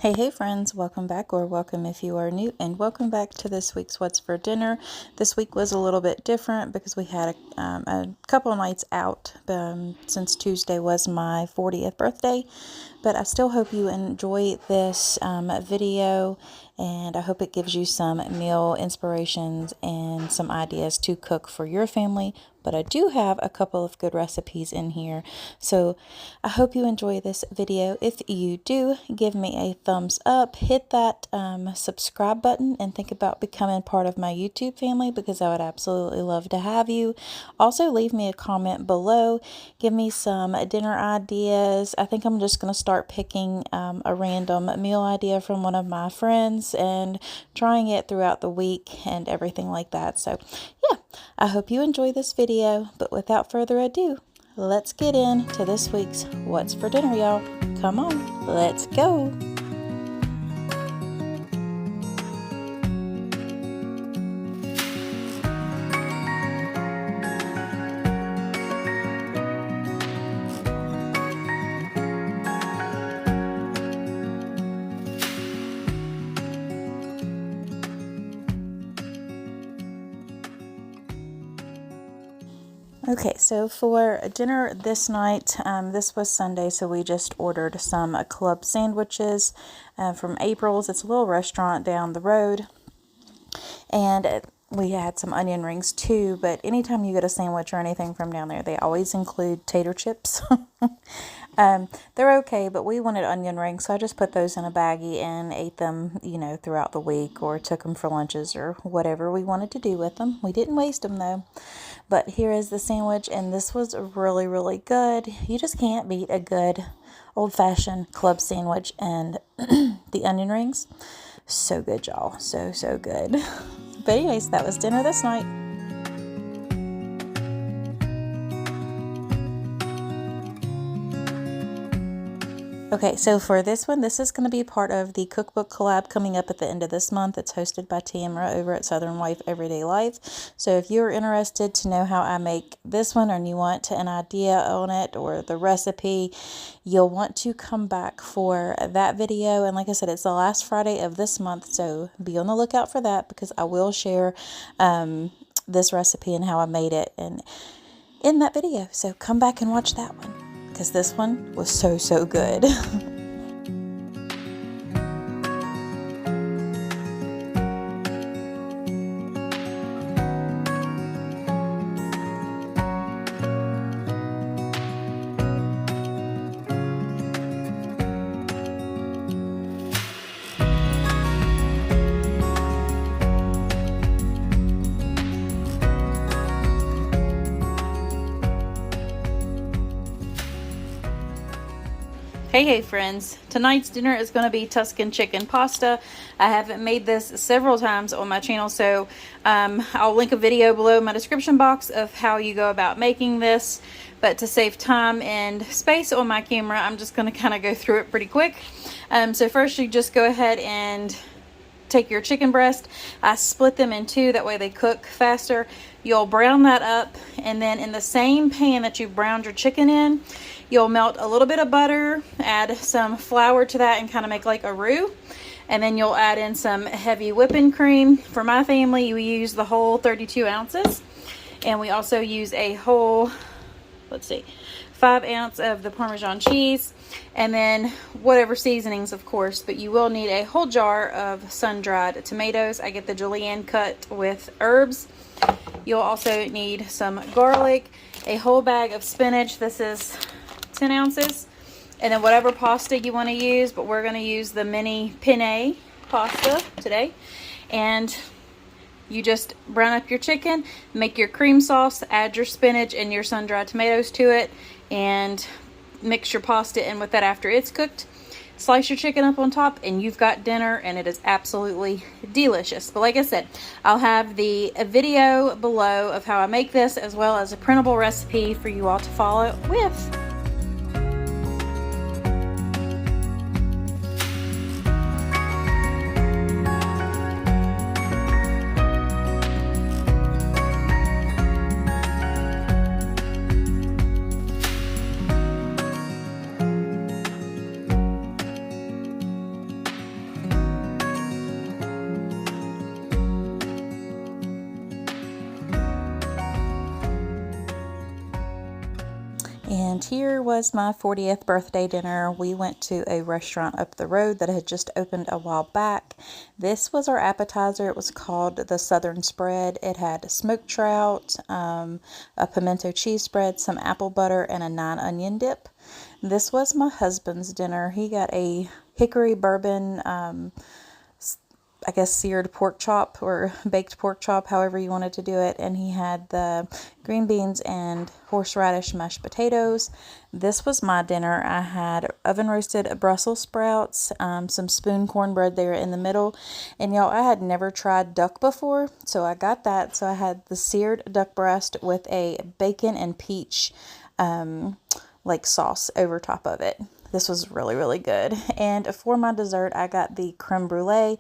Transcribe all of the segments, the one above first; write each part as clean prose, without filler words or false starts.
Hey friends, welcome back, or welcome if you are new, and welcome back to this week's What's for Dinner. This week was a little bit different because we had a couple of nights out since Tuesday was my 40th birthday, but I still hope you enjoy this video, and I hope it gives you some meal inspirations and some ideas to cook for your family. But I do have a couple of good recipes in here, so I hope you enjoy this video. If you do, give me a thumbs up, hit that subscribe button, and think about becoming part of my YouTube family, because I would absolutely love to have you. Also, leave me a comment below, give me some dinner ideas. I think I'm just going to start picking a random meal idea from one of my friends and trying it throughout the week and everything like that. So yeah, I hope you enjoy this video, but without further ado, let's get into this week's What's for Dinner, y'all. Come on, let's go. Okay, so for dinner this night, this was Sunday, so we just ordered some club sandwiches from April's. It's a little restaurant down the road, and we had some onion rings too, but anytime you get a sandwich or anything from down there, they always include tater chips. They're okay, but we wanted onion rings, so I just put those in a baggie and ate them, throughout the week, or took them for lunches or whatever we wanted to do with them. We didn't waste them though. But here is the sandwich, and this was really, really good. You just can't beat a good old-fashioned club sandwich and the onion rings. So good, y'all. So good. But anyways, that was dinner this night. Okay, so for this one, this is going to be part of the cookbook collab coming up at the end of this month. It's hosted by Tamara over at Southern Wife Everyday Life. So if you're interested to know how I make this one, and you want an idea on it or the recipe, you'll want to come back for that video. And like I said, it's the last Friday of this month, so be on the lookout for that, because I will share this recipe and how I made it and in that video. So come back and watch that one, because this one was so good. Hey friends, tonight's dinner is going to be Tuscan chicken pasta. I haven't made this several times on my channel, so I'll link a video below in my description box of how you go about making this. But to save time and space on my camera, I'm just going to kind of go through it pretty quick. So first, you just go ahead and take your chicken breast. I split them in two, that way they cook faster. You'll brown that up, and then in the same pan that you browned your chicken in, you'll melt a little bit of butter, add some flour to that, and kind of make like a roux. And then you'll add in some heavy whipping cream. For my family, we use the whole 32 ounces. And we also use a whole, 5 ounce of the Parmesan cheese. And then whatever seasonings, of course, but you will need a whole jar of sun-dried tomatoes. I get the julienne cut with herbs. You'll also need some garlic, a whole bag of spinach. This is 10 ounces. And then whatever pasta you want to use, but we're going to use the mini penne pasta today. And you just brown up your chicken, make your cream sauce, add your spinach and your sun-dried tomatoes to it, and mix your pasta in with that after it's cooked. Slice your chicken up on top, and you've got dinner, and it is absolutely delicious. But like I said, I'll have the video below of how I make this, as well as a printable recipe for you all to follow with. And here was my 40th birthday dinner. We went to a restaurant up the road that had just opened a while back. This was our appetizer. It was called the Southern Spread. It had smoked trout, a pimento cheese spread, some apple butter, and a 9-onion dip. This was my husband's dinner. He got a hickory bourbon, I guess seared pork chop or baked pork chop, however you wanted to do it. And he had the green beans and horseradish mashed potatoes. This was my dinner. I had oven roasted Brussels sprouts, some spoon cornbread there in the middle. And y'all, I had never tried duck before, so I got that. So I had the seared duck breast with a bacon and peach like sauce over top of it. This was really, really good. And for my dessert, I got the creme brulee.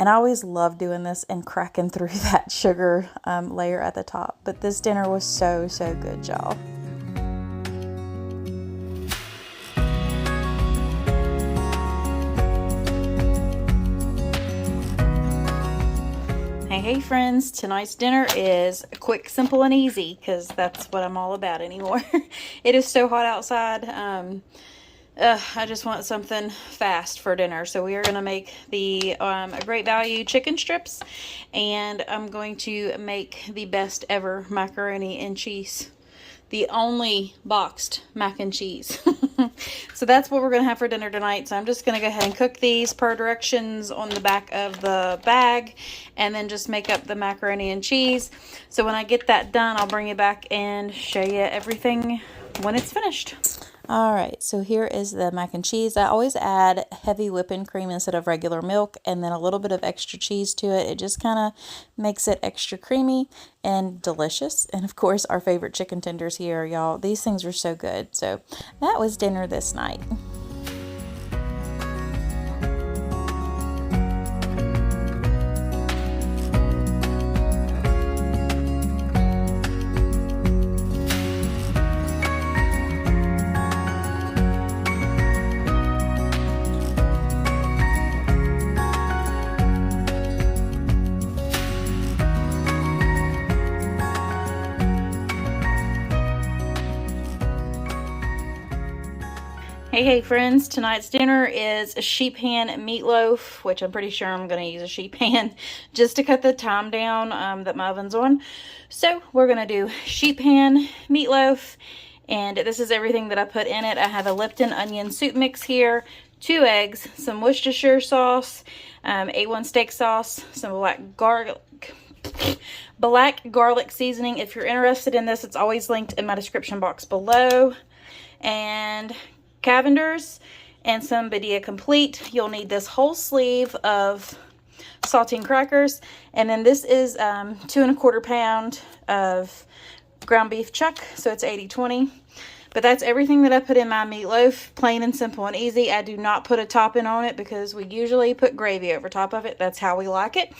And I always love doing this and cracking through that sugar layer at the top. But this dinner was so, so good, y'all. Hey friends, tonight's dinner is quick, simple, and easy because that's what I'm all about anymore. It is so hot outside. I just want something fast for dinner. So we are going to make the Great Value chicken strips, and I'm going to make the best ever macaroni and cheese. The only boxed mac and cheese. So that's what we're going to have for dinner tonight. So I'm just going to go ahead and cook these per directions on the back of the bag, and then just make up the macaroni and cheese. So when I get that done, I'll bring you back and show you everything when it's finished. Alright, so here is the mac and cheese. I always add heavy whipping cream instead of regular milk, and then a little bit of extra cheese to it. It just kind of makes it extra creamy and delicious. And of course, our favorite chicken tenders here, y'all. These things are so good. So that was dinner this night. Hey friends, tonight's dinner is a sheet pan meatloaf, which I'm pretty sure I'm going to use a sheet pan just to cut the time down that my oven's on. So we're going to do sheet pan meatloaf, and this is everything that I put in it. I have a Lipton Onion Soup mix here, 2 eggs, some Worcestershire sauce, A1 steak sauce, some black garlic seasoning. If you're interested in this, it's always linked in my description box below. And Cavenders and some Badia Complete. You'll need this whole sleeve of saltine crackers, and then this is 2 1/4 pound of ground beef chuck, so it's 80/20. But that's everything that I put in my meatloaf, plain and simple and easy. I do not put a topping on it because we usually put gravy over top of it. That's how we like it.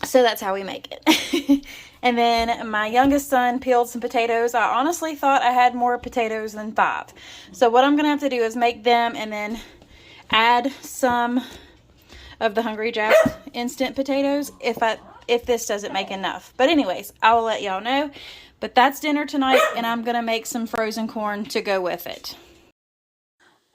So that's how we make it. And then my youngest son peeled some potatoes. I honestly thought I had more potatoes than 5. So what I'm going to have to do is make them and then add some of the Hungry Jack's instant potatoes if this doesn't make enough. But anyways, I will let y'all know. But that's dinner tonight, and I'm going to make some frozen corn to go with it.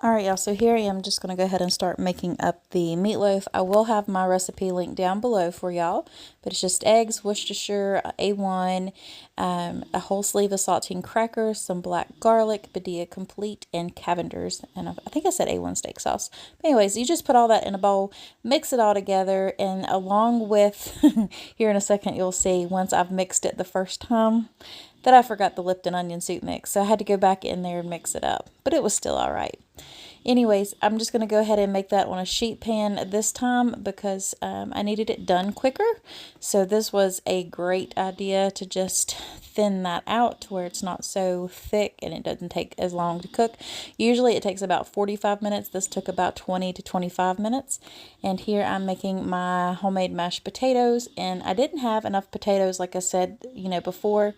Alright y'all, so here I am just going to go ahead and start making up the meatloaf. I will have my recipe linked down below for y'all, but it's just eggs, Worcestershire, A1, a whole sleeve of saltine crackers, some black garlic, Badia Complete, and Cavenders, and I think I said A1 steak sauce. But anyways, you just put all that in a bowl, mix it all together, and along with, here in a second you'll see, once I've mixed it the first time, that I forgot the Lipton Onion Soup mix, so I had to go back in there and mix it up, but it was still alright. Anyways, I'm just going to go ahead and make that on a sheet pan this time because I needed it done quicker. So this was a great idea to just thin that out to where it's not so thick and it doesn't take as long to cook. Usually it takes about 45 minutes. This took about 20 to 25 minutes. And here I'm making my homemade mashed potatoes, and I didn't have enough potatoes like I said, before,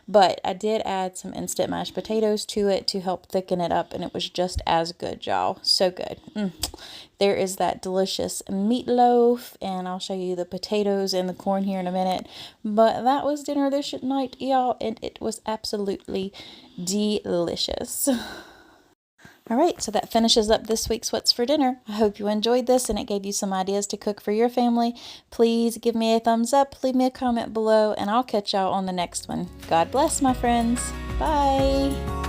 but I did add some instant mashed potatoes to it to help thicken it up, and it was just as good, y'all. y'all. So good. There is that delicious meatloaf, and I'll show you the potatoes and the corn here in a minute. But that was dinner this night, y'all, and it was absolutely delicious. All right, so that finishes up this week's What's for Dinner. I hope you enjoyed this and it gave you some ideas to cook for your family. Please give me a thumbs up, leave me a comment below, and I'll catch y'all on the next one. God bless, my friends. Bye.